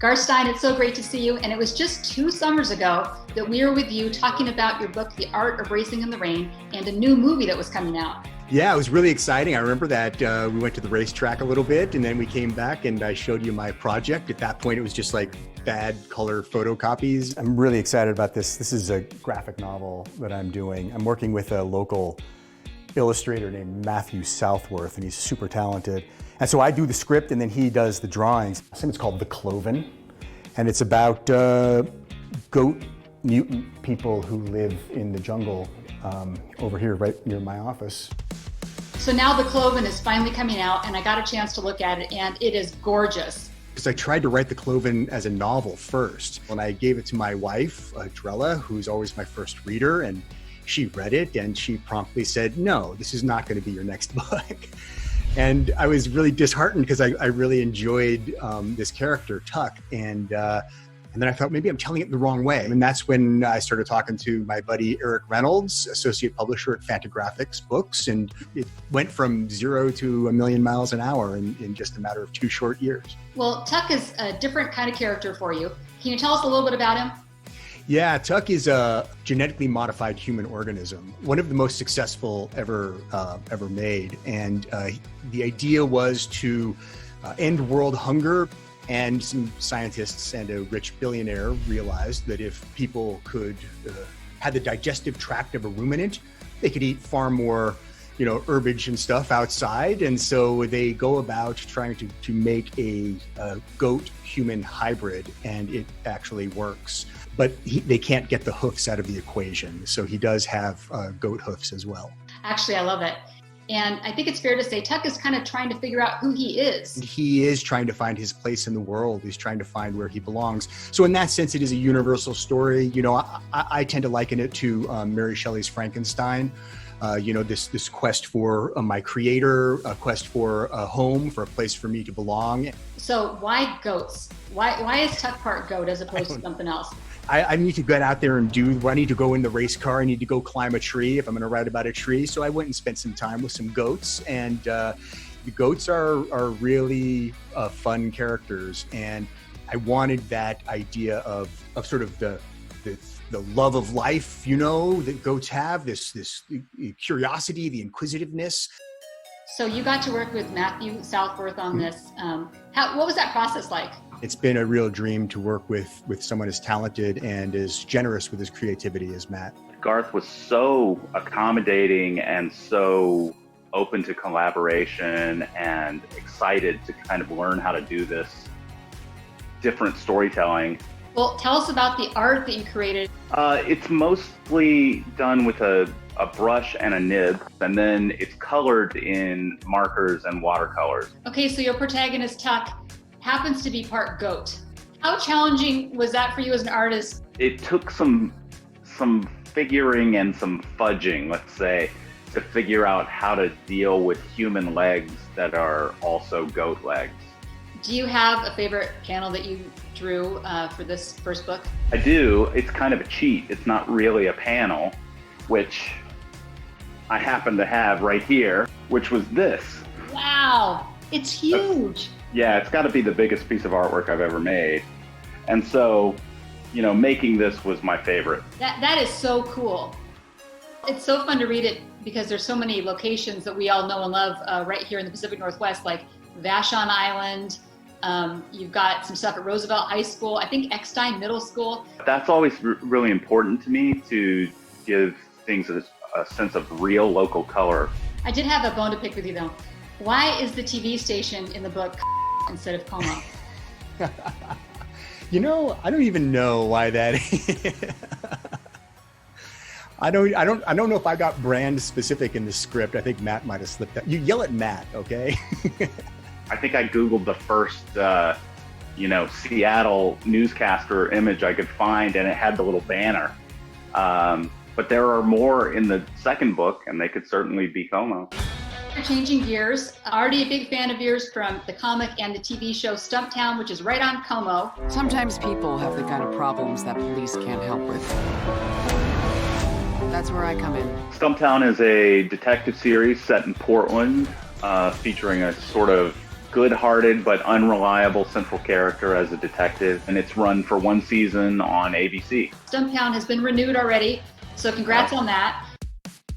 Garth Stein, it's so great to see you. And it was just 2 summers ago that we were with you talking about your book, The Art of Racing in the Rain, and a new movie that was coming out. Yeah, it was really exciting. I remember that we went to the racetrack a little bit, and then we came back and I showed you my project. At that point, it was just like bad color photocopies. I'm really excited about this. This is a graphic novel that I'm doing. I'm working with a local illustrator named Matthew Southworth, and he's super talented. And so I do the script and then he does the drawings. I think it's called The Cloven, and it's about goat mutant people who live in the jungle over here right near my office. So now The Cloven is finally coming out, and I got a chance to look at it, and it is gorgeous. Because I tried to write The Cloven as a novel first. When I gave it to my wife, Drella, who's always my first reader, and she read it and she promptly said, no, this is not going to be your next book. And I was really disheartened because I really enjoyed this character, Tuck. And then I thought maybe I'm telling it the wrong way. And that's when I started talking to my buddy Eric Reynolds, associate publisher at Fantagraphics Books. And it went from 0 to a million miles an hour in just a matter of 2 short years. Well, Tuck is a different kind of character for you. Can you tell us a little bit about him? Yeah, Tuck is a genetically modified human organism, one of the most successful ever made. And the idea was to end world hunger. And some scientists and a rich billionaire realized that if people could have the digestive tract of a ruminant, they could eat far more, herbage and stuff outside. And so they go about trying to make a goat-human hybrid, and it actually works. But they can't get the hoofs out of the equation. So he does have goat hoofs as well. Actually, I love it. And I think it's fair to say Tuck is kind of trying to figure out who he is. He is trying to find his place in the world. He's trying to find where he belongs. So in that sense, it is a universal story. I tend to liken it to Mary Shelley's Frankenstein. This quest for my creator, a quest for a home, for a place for me to belong. So why goats? Why is Tuck part goat as opposed to something else? I need to get out there and I need to go in the race car. I need to go climb a tree if I'm going to write about a tree. So I went and spent some time with some goats, and the goats are really fun characters. And I wanted that idea of sort of the love of life, that goats have, this curiosity, the inquisitiveness. So you got to work with Matthew Southworth on this. What was that process like? It's been a real dream to work with someone as talented and as generous with his creativity as Matt. Garth was so accommodating and so open to collaboration and excited to kind of learn how to do this different storytelling. Well, tell us about the art that you created. It's mostly done with a brush and a nib, and then it's colored in markers and watercolors. Okay, so your protagonist, Tuck, happens to be part goat. How challenging was that for you as an artist? It took some figuring and some fudging, let's say, to figure out how to deal with human legs that are also goat legs. Do you have a favorite panel that you drew for this first book? I do. It's kind of a cheat. It's not really a panel, which I happen to have right here, which was this. Wow, it's huge. Yeah, it's got to be the biggest piece of artwork I've ever made. And so, making this was my favorite. That is so cool. It's so fun to read it because there's so many locations that we all know and love right here in the Pacific Northwest, like Vashon Island. You've got some stuff at Roosevelt High School, I think Eckstein Middle School. That's always really important to me, to give things a sense of real local color. I did have a bone to pick with you though. Why is the TV station in the book instead of Como? I don't even know why that is. I don't know if I got brand specific in the script. I think Matt might have slipped that. You yell at Matt, okay? I think I Googled the first, Seattle newscaster image I could find, and it had the little banner. But there are more in the second book, and they could certainly be Como. Changing gears, already a big fan of yours from the comic and the TV show Stumptown, which is right on Como. Sometimes people have the kind of problems that police can't help with. That's where I come in. Stumptown is a detective series set in Portland, featuring a sort of good-hearted but unreliable central character as a detective, and it's run for one season on ABC. Stumptown has been renewed already, so congrats on that.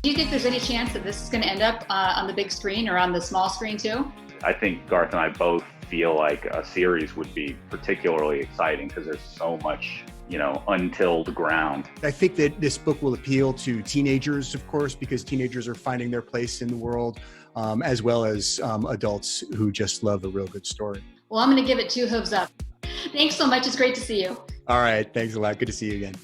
Do you think there's any chance that this is going to end up on the big screen or on the small screen too? I think Garth and I both feel like a series would be particularly exciting because there's so much, untilled ground. I think that this book will appeal to teenagers, of course, because teenagers are finding their place in the world, as well as adults who just love a real good story. Well, I'm going to give it 2 hooves up. Thanks so much. It's great to see you. All right. Thanks a lot. Good to see you again.